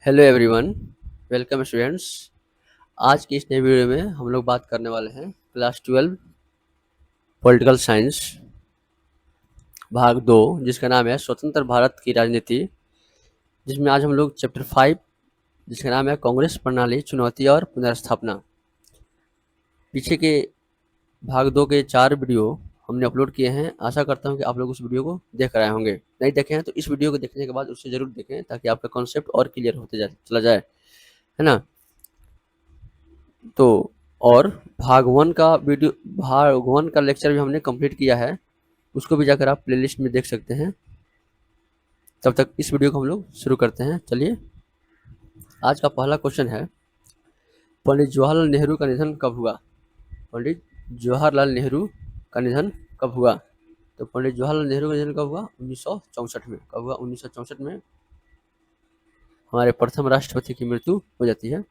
Hello everyone, welcome students. आज की इस नई वीडियो में हम लोग बात करने वाले हैं क्लास 12 पॉलिटिकल साइंस भाग 2, जिसका नाम है स्वतंत्र भारत की राजनीति, जिसमें आज हम लोग चैप्टर 5 जिसका नाम है कांग्रेस प्रणाली, चुनौती और पुनर्स्थापना। पीछे के भाग 2 के 4 वीडियो हमने अपलोड किए हैं। आशा करता हूं कि आप लोग उस वीडियो को देख रहे होंगे। नहीं देखे हैं तो इस वीडियो को देखने के बाद उसे जरूर देखें, ताकि आपका कॉन्सेप्ट और क्लियर होते चला जाए, है ना। तो और भाग 1 का लेक्चर भी हमने कंप्लीट किया है, उसको भी जाकर आप प्लेलिस्ट में देख सकते हैं। तब तक इस वीडियो को हम लोग शुरू करते हैं। चलिए, आज का पहला क्वेश्चन है, पंडित जवाहरलाल नेहरू का निधन कब हुआ? पंडित जवाहरलाल नेहरू का निधन कब हुआ? तो पंडित जवाहरलाल नेहरू का निधन कब हुआ? 1964 में। कब हुआ? 1964 में हमारे प्रथम राष्ट्रपति की मृत्यु हो जाती है।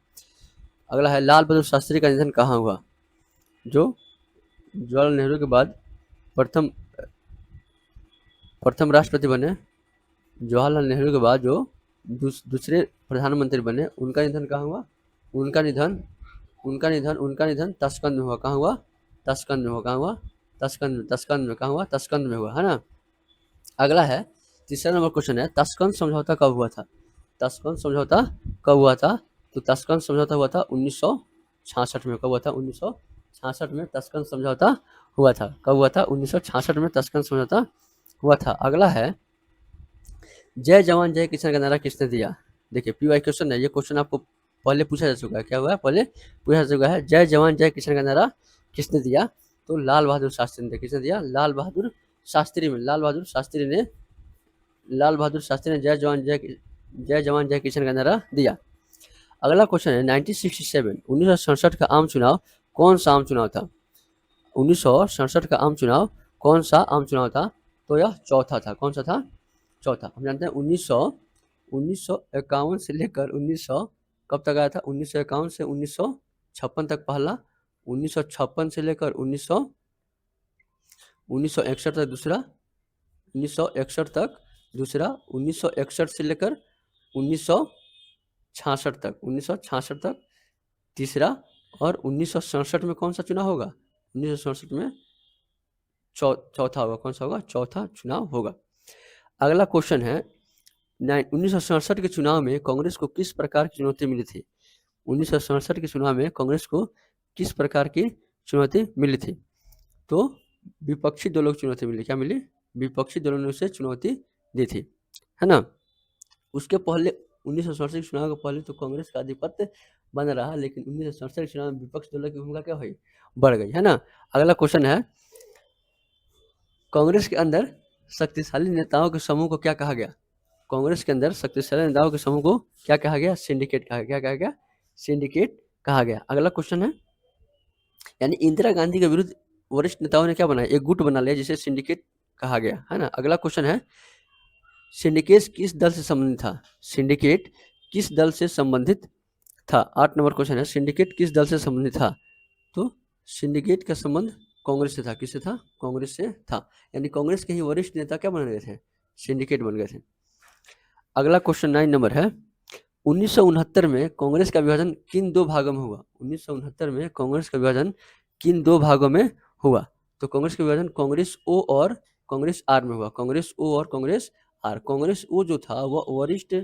अगला है, लाल बहादुर शास्त्री का निधन कहाँ हुआ? जो जवाहरलाल नेहरू के बाद प्रथम राष्ट्रपति बने, जवाहरलाल नेहरू के बाद जो दूसरे प्रधानमंत्री बने, उनका निधन कहाँ हुआ? उनका निधन ताशकंद में हुआ। कहाँ हुआ? ताशकंद में हुआ। कहाँ हुआ? ताशकंद में। कहाँ हुआ? ताशकंद में हुआ, है ना। अगला है, तीसरा नंबर क्वेश्चन है, ताशकंद समझौता कब हुआ था? ताशकंद समझौता कब हुआ था? तो ताशकंद समझौता हुआ था 1966 में। कब हुआ था? 1966 में ताशकंद समझौता हुआ था। कब हुआ था? 1966 में ताशकंद समझौता हुआ था। अगला है, जय जवान जय किसान का नारा किसने दिया? देखिए, पीवाई क्वेश्चन है, ये क्वेश्चन आपको पहले पूछा जा चुका है। क्या हुआ है? पहले पूछा जा चुका है, जय जवान जय किसान का नारा किसने दिया? तो लाल बहादुर शास्त्री ने। किसने दिया? लाल बहादुर शास्त्री ने जय जवान जय किसान का नारा दिया। अगला क्वेश्चन है, 1967 का आम चुनाव कौन सा आम चुनाव था? 1967 का आम चुनाव कौन सा आम चुनाव था? तो यह चौथा था। कौन सा था? चौथा। हम जानते हैं 1951 से लेकर 1900 कब तक आया था? 1951 से 1956 तक पहला, 1956 से लेकर 1961 तक दूसरा, 1961 तक दूसरा, 1961 से लेकर 1966 तक तीसरा, और 1967 में कौन सा चुनाव होगा? 1967 में चौथा होगा। कौन सा होगा? चौथा चुनाव होगा। अगला क्वेश्चन है, 1967 के चुनाव में कांग्रेस को किस प्रकार की चुनौती मिली थी? 1967 के चुनाव में कांग्रेस को किस प्रकार की चुनौती मिली थी? तो विपक्षी दलों की चुनौती मिली। क्या मिली? विपक्षी दलों ने उसे चुनौती दी थी, है ना। उसके पहले 1967 के चुनाव के पहले तो कांग्रेस का आधिपत्य बन रहा, लेकिन 1967 के चुनाव में विपक्षी दलों की भूमिका क्या हुई? बढ़ गई, है ना। अगला क्वेश्चन है, कांग्रेस के अंदर शक्तिशाली नेताओं के समूह को क्या कहा गया? कांग्रेस के अंदर शक्तिशाली नेताओं के समूह को क्या कहा गया? सिंडिकेट कहा गया। क्या कहा गया? सिंडिकेट कहा गया। अगला क्वेश्चन है, यानी इंदिरा गांधी के विरुद्ध वरिष्ठ नेताओं ने क्या बनाया? एक गुट बना लिया, जिसे सिंडिकेट कहा गया, है ना। अगला क्वेश्चन है, सिंडिकेट किस दल से संबंधित था? सिंडिकेट किस दल से संबंधित था? 8 नंबर क्वेश्चन है, सिंडिकेट किस दल से संबंधित था? तो सिंडिकेट का संबंध कांग्रेस से था। किससे था? कांग्रेस से था। यानी कांग्रेस के ही वरिष्ठ नेता क्या बन गए थे? सिंडिकेट बन गए थे। अगला क्वेश्चन 9 नंबर है, 1969 में कांग्रेस का विभाजन किन दो भागों में हुआ? 1969 में कांग्रेस का विभाजन किन दो भागों में हुआ? तो कांग्रेस का विभाजन कांग्रेस ओ और कांग्रेस आर में हुआ। कांग्रेस ओ और कांग्रेस आर। कांग्रेस ओ जो था वह वरिष्ठ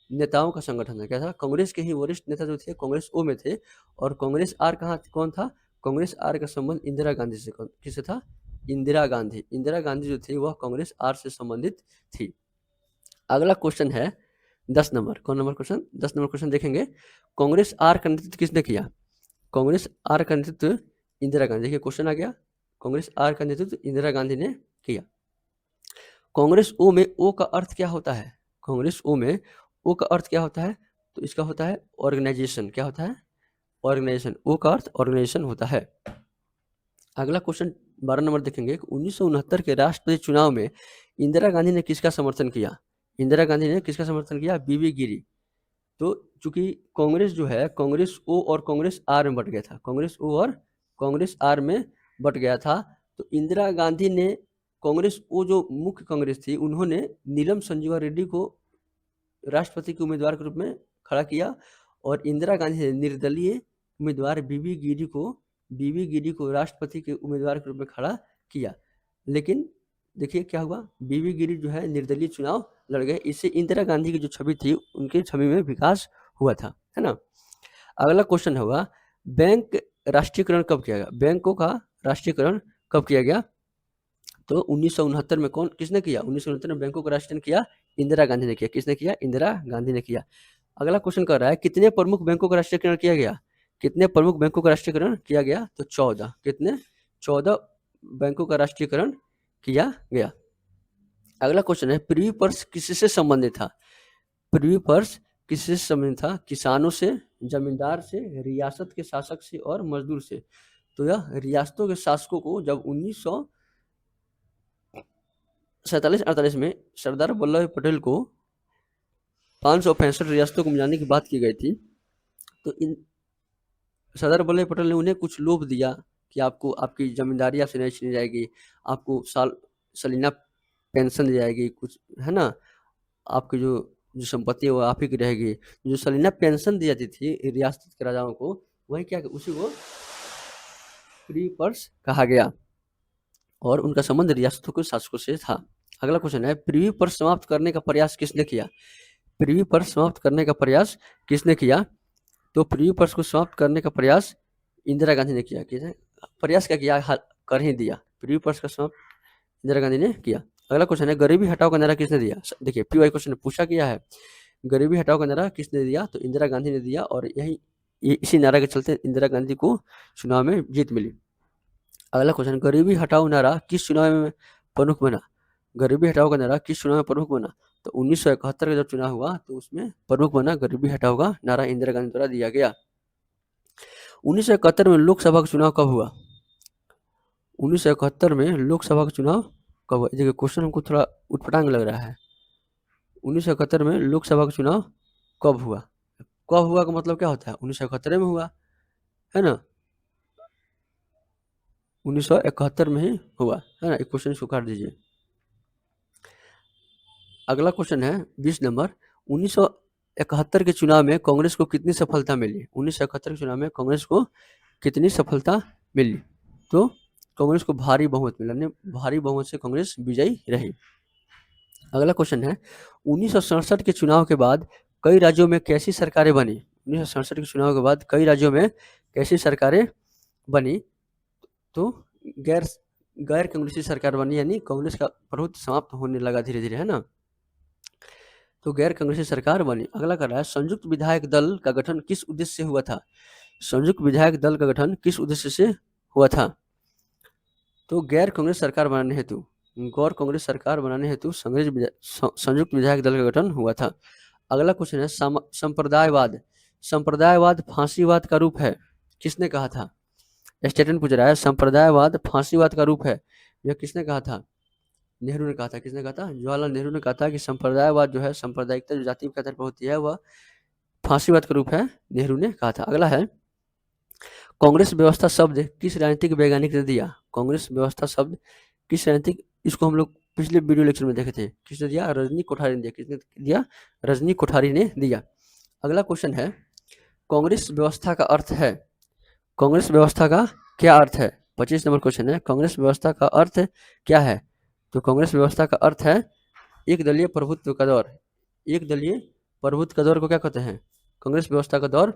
नेताओं का संगठन था। क्या था? कांग्रेस के ही वरिष्ठ नेता जो थे कांग्रेस ओ में थे, और कांग्रेस आर कौन था? कांग्रेस आर का संबंध इंदिरा गांधी से। किससे था? इंदिरा गांधी जो थी वह कांग्रेस आर से संबंधित थी। अगला क्वेश्चन है 10 नंबर। कौन नंबर क्वेश्चन? 10 नंबर क्वेश्चन देखेंगे, कांग्रेस आर का नेतृत्व किसने किया? कांग्रेस आर का नेतृत्व इंदिरा गांधी। देखिए क्वेश्चन आ गया, कांग्रेस आर का नेतृत्व इंदिरा गांधी ने किया। कांग्रेस ओ में ओ का अर्थ क्या होता है? कांग्रेस ओ में ओ का अर्थ क्या होता है? तो इसका होता है ऑर्गेनाइजेशन। क्या होता है? ऑर्गेनाइजेशन। ओ का अर्थ ऑर्गेनाइजेशन होता है। अगला क्वेश्चन 12 नंबर देखेंगे, 1969 के राष्ट्रपति चुनाव में इंदिरा गांधी ने किसका समर्थन किया? इंदिरा गांधी ने किसका समर्थन किया? बीबी गिरी। तो चूंकि कांग्रेस जो है कांग्रेस ओ और कांग्रेस आर में बट गया था, कांग्रेस ओ और कांग्रेस आर में बट गया था, तो इंदिरा गांधी ने कांग्रेस ओ जो मुख्य कांग्रेस थी, उन्होंने नीलम संजीवा रेड्डी को राष्ट्रपति के उम्मीदवार के रूप में खड़ा किया और इंदिरा गांधी ने निर्दलीय उम्मीदवार बीबी गिरी को राष्ट्रपति के उम्मीदवार के रूप में खड़ा किया। लेकिन देखिए क्या हुआ, बीबी गिरी जो है निर्दलीय चुनाव लड़ गए। इससे इंदिरा गांधी की जो छवि थी उनकी छवि में विकास हुआ था, है ना। अगला क्वेश्चन होगा, बैंक राष्ट्रीयकरण कब किया गया? बैंकों का राष्ट्रीयकरण कब किया गया? तो 1969 में किसने किया? 1969 में बैंकों का राष्ट्रीयकरण किया, इंदिरा गांधी ने किया। किसने किया? इंदिरा गांधी ने किया। अगला क्वेश्चन कर रहा है, कितने प्रमुख बैंकों का राष्ट्रीयकरण किया गया? कितने प्रमुख बैंकों का राष्ट्रीयकरण किया गया? तो 14। कितने? 14 बैंकों का राष्ट्रीयकरण किया गया। अगला क्वेश्चन है, प्रिव्यू पर्स किससे संबंधित था? प्रिव्यू पर्स किससे संबंधित था? किसानों से, जमींदार से, रियासत के शासक से और मजदूर से। तो यह रियासतों के शासकों को जब 1947-48 में सरदार वल्लभ भाई पटेल को 565 रियासतों को मिलाने की बात की गई थी, तो सरदार वल्लभ भाई पटेल ने उन्हें कुछ लोभ दिया कि आपको आपकी जमींदारी आपसे नहीं छीनी जाएगी, आपको सालाना पेंशन दी जाएगी कुछ, है ना, आपकी जो संपत्ति है वो आप ही की रहेगी। जो सालाना पेंशन दी जाती थी रियासत के राजाओं को, वही क्या, उसी को प्रिव्यू पर्स कहा गया और उनका संबंध रियासतों के शासकों से था। अगला क्वेश्चन है, प्रिव्यू पर्स समाप्त करने का प्रयास किसने किया? प्रिव्यू पर्स समाप्त करने का प्रयास किसने किया? तो प्रिव्यू पर्स को समाप्त करने का प्रयास इंदिरा गांधी ने किया। किसने प्रयास क्या किया? कर ही दिया। प्रिव्यू पर्स का समाप्त इंदिरा गांधी ने किया। अगला क्वेश्चन है, गरीबी हटाओ का नारा किसने दिया? देखिए पीवाई क्वेश्चन पूछा गया है, गरीबी हटाओ का नारा किसने दिया? तो इंदिरा गांधी ने दिया और इसी नारा के चलते इंदिरा गांधी को चुनाव में जीत मिली। अगला क्वेश्चन, गरीबी हटाओ नारा किस चुनाव में प्रमुख बना? गरीबी हटाओ का नारा किस चुनाव में प्रमुख बना? तो 1971 का जब चुनाव हुआ तो उसमें प्रमुख बना गरीबी हटाओ का नारा इंदिरा गांधी द्वारा दिया गया। 1971 में लोकसभा का चुनाव कब हुआ? 1971 में लोकसभा का चुनाव कब हुआ? देखिए क्वेश्चन हमको थोड़ा उटपटांग लग रहा है। 1971 में लोकसभा का चुनाव कब हुआ? कब हुआ का मतलब क्या होता है? 1971 में हुआ, है ना, 1971 में ही हुआ, है ना। एक क्वेश्चन इसको काट दीजिए। अगला क्वेश्चन है 20 नंबर, 1971 के चुनाव में कांग्रेस को कितनी सफलता मिली? 1971 के चुनाव में कांग्रेस को कितनी सफलता मिली? तो कांग्रेस को भारी बहुमत मिला, भारी बहुमत से कांग्रेस विजयी रही। अगला क्वेश्चन है, 1967 के चुनाव के बाद कई राज्यों में कैसी सरकारें बनी? 1967 के चुनाव के बाद कई राज्यों में कैसी सरकारें बनी? तो गैर कांग्रेसी सरकार बनी, यानी कांग्रेस का प्रभुत्व समाप्त होने लगा धीरे धीरे, है ना, तो गैर कांग्रेसी सरकार बनी। अगला कर रहा है, संयुक्त विधायक दल का गठन किस उद्देश्य से हुआ था? संयुक्त विधायक दल का गठन किस उद्देश्य से हुआ था? तो गैर कांग्रेस सरकार बनाने हेतु, गैर कांग्रेस सरकार बनाने हेतु संयुक्त विधायक दल का गठन हुआ था। अगला क्वेश्चन है, संप्रदायवाद, संप्रदायवाद फांसीवाद का रूप है, किसने कहा था? स्टेटमेंट पूछ रहा है, संप्रदायवाद फांसीवाद का रूप है, यह किसने कहा था? नेहरू ने कहा था। किसने कहा था? जवाहरलाल नेहरू ने कहा था कि संप्रदायवाद जो है, सांप्रदायिकता जो जाति के आधार पर होती है, वह फांसीवाद का रूप है, नेहरू ने कहा था। अगला है, कांग्रेस व्यवस्था शब्द किस राजनीतिक वैज्ञानिक ने दिया? कांग्रेस व्यवस्था शब्द किस राजनीतिक, इसको हम लोग पिछले वीडियो लेक्चर में देखे थे, किसने दिया? रजनी कोठारी ने दिया। किसने दिया? रजनी कोठारी ने दिया। अगला क्वेश्चन है, कांग्रेस व्यवस्था का अर्थ है, कांग्रेस व्यवस्था का क्या अर्थ है? 25 नंबर क्वेश्चन है, कांग्रेस व्यवस्था का अर्थ क्या है? तो कांग्रेस व्यवस्था का अर्थ है एक दलीय प्रभुत्व का दौर। एक दलीय प्रभुत्व का दौर को क्या कहते हैं? कांग्रेस व्यवस्था का दौर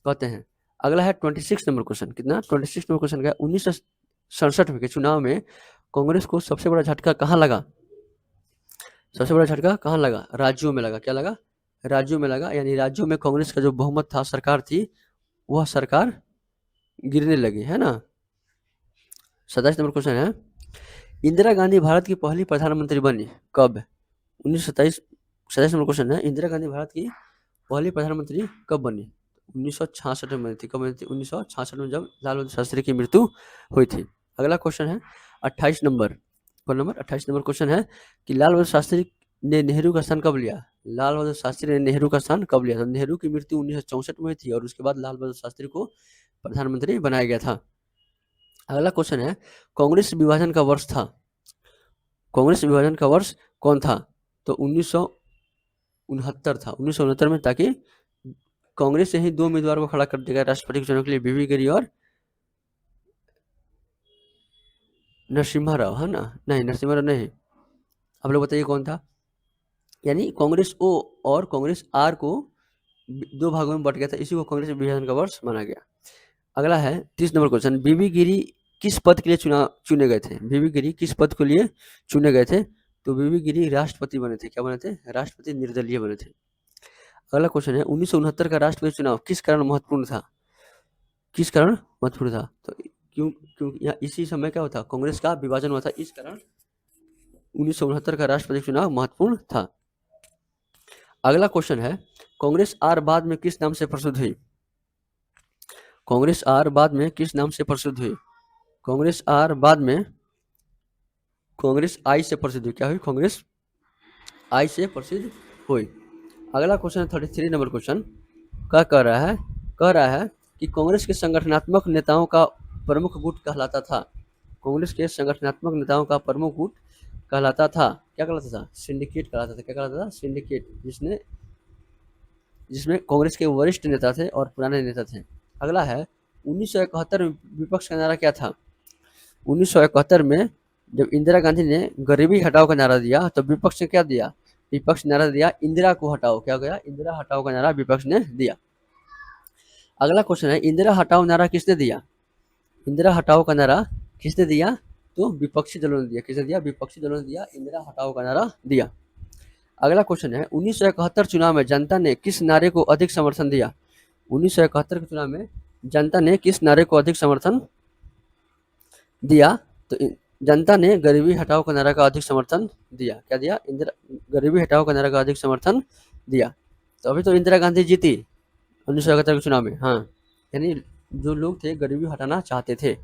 कहते हैं। अगला है 26 नंबर क्वेश्चन, कितना? 26 नंबर क्वेश्चन का, 1967 के चुनाव में कांग्रेस को सबसे बड़ा झटका कहाँ लगा? सबसे बड़ा झटका कहाँ लगा? राज्यों में लगा। क्या लगा? राज्यों में लगा, यानी राज्यों में कांग्रेस का जो बहुमत था, सरकार थी, वह सरकार गिरने लगी, है ना। 27 नंबर क्वेश्चन है, इंदिरा गांधी भारत की पहली प्रधानमंत्री बनी कब? 27 नंबर क्वेश्चन है, इंदिरा गांधी भारत की पहली प्रधानमंत्री कब बनी? 1966 में बनी थी। कब बनी थी? 1966 में, जब लाल बहादुर शास्त्री की मृत्यु हुई थी। अगला क्वेश्चन है 28 नंबर, 28 नंबर क्वेश्चन है कि लाल बहादुर शास्त्री ने नेहरू का स्थान कब लिया? लाल बहादुर शास्त्री ने नेहरू का स्थान कब लिया? तो नेहरू की मृत्यु 1964 में हुई थी और उसके बाद लाल बहादुर शास्त्री को प्रधानमंत्री बनाया गया था। अगला क्वेश्चन है, कांग्रेस विभाजन का वर्ष था, कांग्रेस विभाजन का वर्ष कौन था? तो 1969 था। 1969 में, ताकि कांग्रेस से ही 2 उम्मीदवारों को खड़ा कर दिया गया राष्ट्रपति के चुनाव के लिए, बीबी गिरी और नरसिम्हा राव, है ना? नहीं, नरसिम्हा राव नहीं। आप लोग बताइए कौन था? यानी कांग्रेस ओ और कांग्रेस आर को 2 भागों में बँट गया था, इसी को कांग्रेस विभाजन का वर्ष माना गया। अगला है 30 नंबर क्वेश्चन, बीबी गिरी किस पद के लिए चुने गए थे? बीबी गिरी किस पद के लिए चुने गए थे? तो बीबी गिरी राष्ट्रपति बने थे। क्या बने थे? राष्ट्रपति निर्दलीय बने थे। अगला क्वेश्चन है 1969 का राष्ट्रपति चुनाव किस कारण महत्वपूर्ण था? किस कारण महत्वपूर्ण था? तो क्यों इसी समय क्या हुआ था? कांग्रेस का विभाजन हुआ था, इस कारण 1969 का राष्ट्रपति चुनाव महत्वपूर्ण था। अगला क्वेश्चन है कांग्रेस आर बाद में किस नाम से प्रसिद्ध हुई? कांग्रेस आर बाद में किस नाम से प्रसिद्ध हुई? कांग्रेस आर बाद में कांग्रेस आई से प्रसिद्ध हुई। क्या हुई? कांग्रेस आई से प्रसिद्ध हुई। अगला क्वेश्चन 33 नंबर क्वेश्चन क्या कह रहा है? कह रहा है कि कांग्रेस के संगठनात्मक नेताओं का प्रमुख गुट कहलाता था। कांग्रेस के संगठनात्मक नेताओं का प्रमुख गुट कहलाता था। क्या कहलाता था? सिंडिकेट कहलाता था। क्या कहलाता था? सिंडिकेट, जिसमें कांग्रेस के वरिष्ठ नेता थे और पुराने नेता थे। अगला है 1971 में विपक्ष का नारा क्या था? 1971 में जब इंदिरा गांधी ने गरीबी हटाओ का नारा दिया तो विपक्ष ने क्या दिया? विपक्ष ने नारा दिया इंदिरा को हटाओ। क्या गया? इंदिरा हटाओ का नारा विपक्ष ने दिया। अगला क्वेश्चन है इंदिरा हटाओ नारा किसने दिया? इंदिरा हटाओ का नारा किसने दिया? तो विपक्षी दलों ने दिया। किसने दिया? विपक्षी दलों ने दिया, इंदिरा हटाओ का नारा दिया। अगला क्वेश्चन है 1971 चुनाव में जनता ने किस नारे को अधिक समर्थन दिया? 1971 के चुनाव में जनता ने किस नारे को अधिक समर्थन दिया? तो जनता ने गरीबी हटाओ का नारा का अधिक समर्थन दिया। क्या दिया? गरीबी हटाओ का नारा का अधिक समर्थन दिया। तो अभी तो इंदिरा गांधी जीती 1971 के चुनाव में, हाँ, यानी जो लोग थे गरीबी हटाना चाहते थे।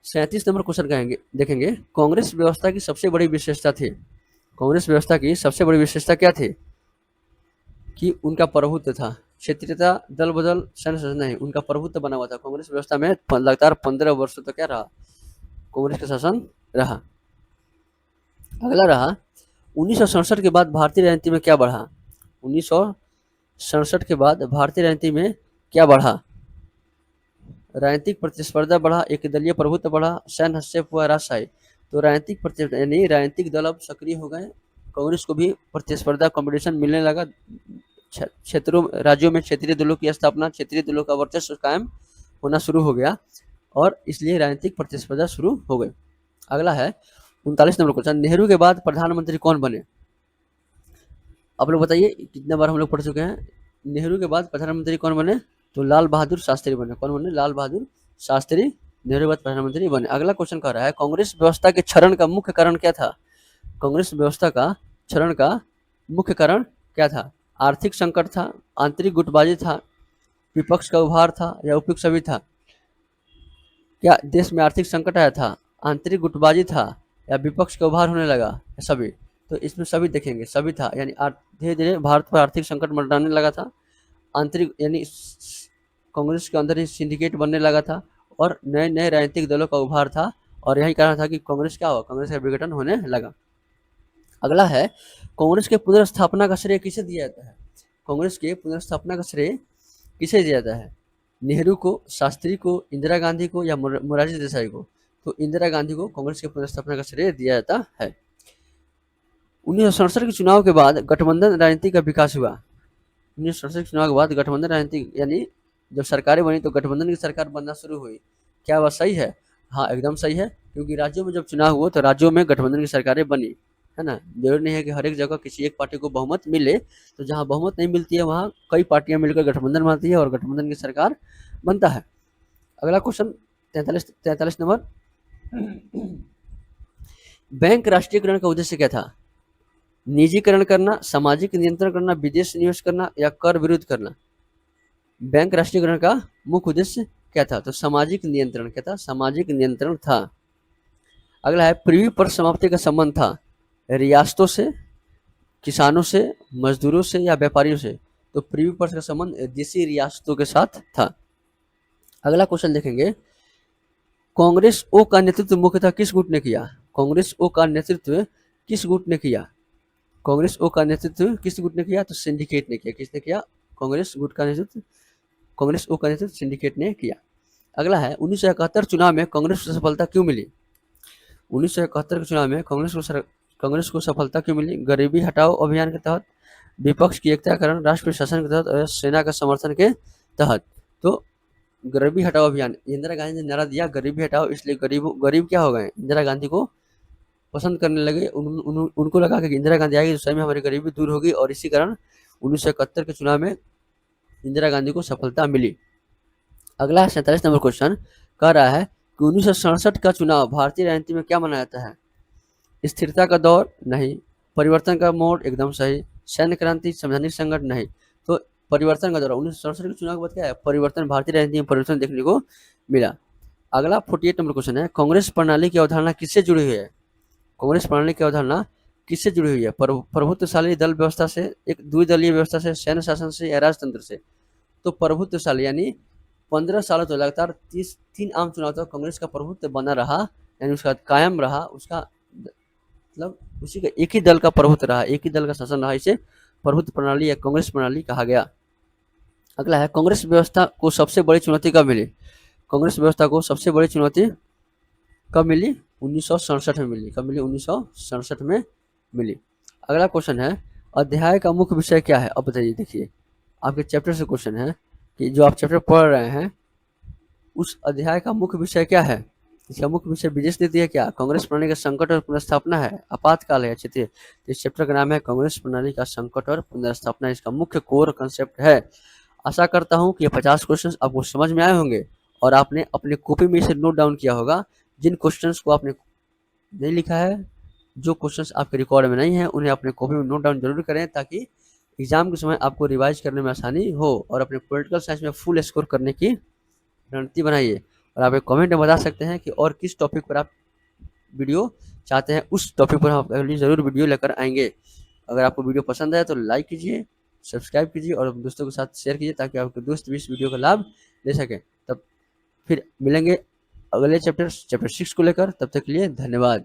37 नंबर क्वेश्चन कहेंगे, देखेंगे कांग्रेस व्यवस्था की सबसे बड़ी विशेषता थी। कांग्रेस व्यवस्था की सबसे बड़ी विशेषता क्या थी? कि उनका प्रभुत्व था। क्षेत्रीयता, दल बदल, सैन्य शासन नहीं, उनका प्रभुत्व बना हुआ था। कांग्रेस व्यवस्था में लगातार 15 वर्षों तक क्या रहा? कांग्रेस का शासन रहा। अगला रहा 1967 के बाद भारतीय राजनीति में क्या बढ़ा? 1967 के बाद भारतीय राजनीति में क्या बढ़ा? राजनीतिक प्रतिस्पर्धा बढ़ा, एक दलीय प्रभुत्व बढ़ा, सैन्य हस्तक्षेप हुआ, राजशाही। तो राजनीतिक प्रतिस्पर्धा यानी राजनीतिक दल अब सक्रिय हो गए, कांग्रेस को भी प्रतिस्पर्धा कॉम्पिटिशन मिलने लगा, क्षेत्रों राज्यों में क्षेत्रीय दलों की स्थापना, क्षेत्रीय दलों का वर्चस्व कायम होना शुरू हो गया और इसलिए राजनीतिक प्रतिस्पर्धा शुरू हो गई। अगला है 39 नंबर क्वेश्चन, नेहरू के बाद प्रधानमंत्री कौन बने? आप लोग बताइए, कितने बार हम लोग पढ़ चुके हैं। नेहरू के बाद प्रधानमंत्री कौन बने? तो लाल बहादुर शास्त्री बने। कौन बने? लाल बहादुर शास्त्री नेहरू के बाद प्रधानमंत्री बने। अगला क्वेश्चन कह रहा है कांग्रेस व्यवस्था के क्षरण का मुख्य कारण क्या था? कांग्रेस व्यवस्था का क्षरण का मुख्य कारण क्या था? आर्थिक संकट था, आंतरिक गुटबाजी था, विपक्ष का उभार था या उपयुक्त सभी था? क्या देश में आर्थिक संकट आया था, आंतरिक गुटबाजी था या विपक्ष का उभार होने लगा? सभी। तो इसमें सभी देखेंगे, सभी था, यानी धीरे धीरे भारत पर आर्थिक संकट मंडराने लगा था, आंतरिक यानी कांग्रेस के अंदर ही सिंडिकेट बनने लगा था और नए नए राजनीतिक दलों का उभार था और यही कारण था कि कांग्रेस क्या हुआ? कांग्रेस का विघटन होने लगा। अगला है कांग्रेस के पुनर्स्थापना का श्रेय किसे दिया जाता है? कांग्रेस के पुनर्स्थापना का श्रेय किसे दिया जाता है? नेहरू को, शास्त्री को, इंदिरा गांधी को या मोरारजी देसाई को? तो इंदिरा गांधी को कांग्रेस के पुनर्स्थापना का श्रेय दिया जाता है। 1967 के चुनाव के बाद गठबंधन राजनीति का विकास हुआ। 1967 के चुनाव के बाद गठबंधन राजनीति यानी जब सरकारें बनी तो गठबंधन की सरकार बनना शुरू हुई। क्या वह सही है? हाँ, एकदम सही है, क्योंकि राज्यों में जब चुनाव हुआ तो राज्यों में गठबंधन की सरकारें बनी, है ना। जरूरी नहीं है कि हर एक जगह किसी एक पार्टी को बहुमत मिले, तो जहाँ बहुमत नहीं मिलती है वहाँ कई पार्टियां मिलकर गठबंधन बनाती है और गठबंधन की सरकार बनता है। अगला क्वेश्चन 43 नंबर, बैंक राष्ट्रीयकरण का उद्देश्य क्या था? निजीकरण करना, सामाजिक नियंत्रण करना, विदेश निवेश करना या कर विरोध करना? बैंक राष्ट्रीयकरण का मुख्य उद्देश्य क्या था? तो सामाजिक नियंत्रण। क्या था? सामाजिक नियंत्रण था। अगला है प्रीवी पर समाप्ति का संबंध था रियासतों से, किसानों से, मजदूरों से या व्यापारियों से? तो प्रीवी पर का संबंध देशी रियासतों के साथ था। अगला क्वेश्चन देखेंगे कांग्रेस ओ का नेतृत्व मुख्यतः किस गुट ने किया? कांग्रेस ओ का नेतृत्व किस गुट ने किया? कांग्रेस ओ का नेतृत्व किस गुट ने किया? तो सिंडिकेट ने किया। किसने किया? कांग्रेस गुट का नेतृत्व, कांग्रेस ओ का नेतृत्व सिंडिकेट ने किया। अगला है 1971 चुनाव में कांग्रेस को सफलता क्यों मिली? 1971 के चुनाव में कांग्रेस को सफलता क्यों मिली? गरीबी हटाओ अभियान के तहत, विपक्ष की एकता कारण, राष्ट्रीय शासन के तहत और सेना का समर्थन के तहत। तो गरीबी हटाओ अभियान, इंदिरा गांधी ने नारा दिया गरीबी हटाओ, इसलिए गरीब क्या हो गए, इंदिरा गांधी को पसंद करने लगे। उनको लगा कि इंदिरा गांधी आएगी तो सही में हमारी गरीबी दूर होगी, और इसी कारण 1971 के चुनाव में इंदिरा गांधी को सफलता मिली। अगला 47 नंबर क्वेश्चन कह रहा है कि 1967 का चुनाव भारतीय राजनीति में क्या माना जाता है? स्थिरता का दौर नहीं, परिवर्तन का मोड़ एकदम सही, सैन्य क्रांति, संवैधानिक संकट नहीं। तो परिवर्तन का दौर 1967 के चुनाव के बाद क्या है, परिवर्तन, भारतीय राजनीति में परिवर्तन देखने को मिला। अगला 48 नंबर क्वेश्चन है, कांग्रेस प्रणाली की अवधारणा किससे जुड़ी हुई है? कांग्रेस प्रणाली की अवधारणा किससे जुड़ी हुई है? प्रभुत्वशाली दल व्यवस्था से, एक द्विदलीय व्यवस्था से, सैन्य शासन से या राजतंत्र से? तो प्रभुत्वशाली, यानी 15 सालों तक लगातार 3 आम चुनाव तक कांग्रेस का प्रभुत्व बना रहा, यानी उसका कायम रहा, उसका मतलब उसी का एक ही दल का प्रभुत्व रहा, एक ही दल का शासन रहा, इसे प्रभुत्व प्रणाली या कांग्रेस प्रणाली कहा गया। अगला है कांग्रेस व्यवस्था को सबसे बड़ी चुनौती कब मिली? कांग्रेस व्यवस्था को सबसे बड़ी चुनौती कब मिली? 1967 में मिली। कब मिली? 1967 में मिली। अगला क्वेश्चन है अध्याय का मुख्य विषय क्या है? अब बताइए, देखिए आपके चैप्टर से क्वेश्चन है कि जो आप चैप्टर पढ़ रहे हैं उस अध्याय का मुख्य विषय क्या है? इसका मुख्य विषय विदेश नीति है क्या, कांग्रेस प्रणाली का संकट और पुनर्स्थापना है, आपातकाल है, क्षेत्रीय? तो इस चैप्टर का नाम है कांग्रेस प्रणाली का संकट और पुनर्स्थापना, इसका मुख्य कोर कंसेप्ट है। आशा करता हूं कि ये 50 क्वेश्चन आपको समझ में आए होंगे और आपने अपने कॉपी में इसे नोट डाउन किया होगा। जिन क्वेश्चंस को आपने नहीं लिखा है, जो क्वेश्चंस आपके रिकॉर्ड में नहीं है, उन्हें अपने कॉपी में नोट डाउन जरूर करें ताकि एग्जाम के समय आपको रिवाइज करने में आसानी हो और अपने पॉलिटिकल साइंस में फुल स्कोर करने की रणनीति बनाइए। और आप एक कमेंट में बता सकते हैं कि और किस टॉपिक पर आप वीडियो चाहते हैं, उस टॉपिक पर हम आपके लिए ज़रूर वीडियो लेकर आएंगे। अगर आपको वीडियो पसंद आए तो लाइक कीजिए, सब्सक्राइब कीजिए और दोस्तों के साथ शेयर कीजिए ताकि आपके दोस्त भी इस वीडियो का लाभ ले सकें। तब फिर मिलेंगे अगले चैप्टर 6 को लेकर, तब तक के लिए धन्यवाद।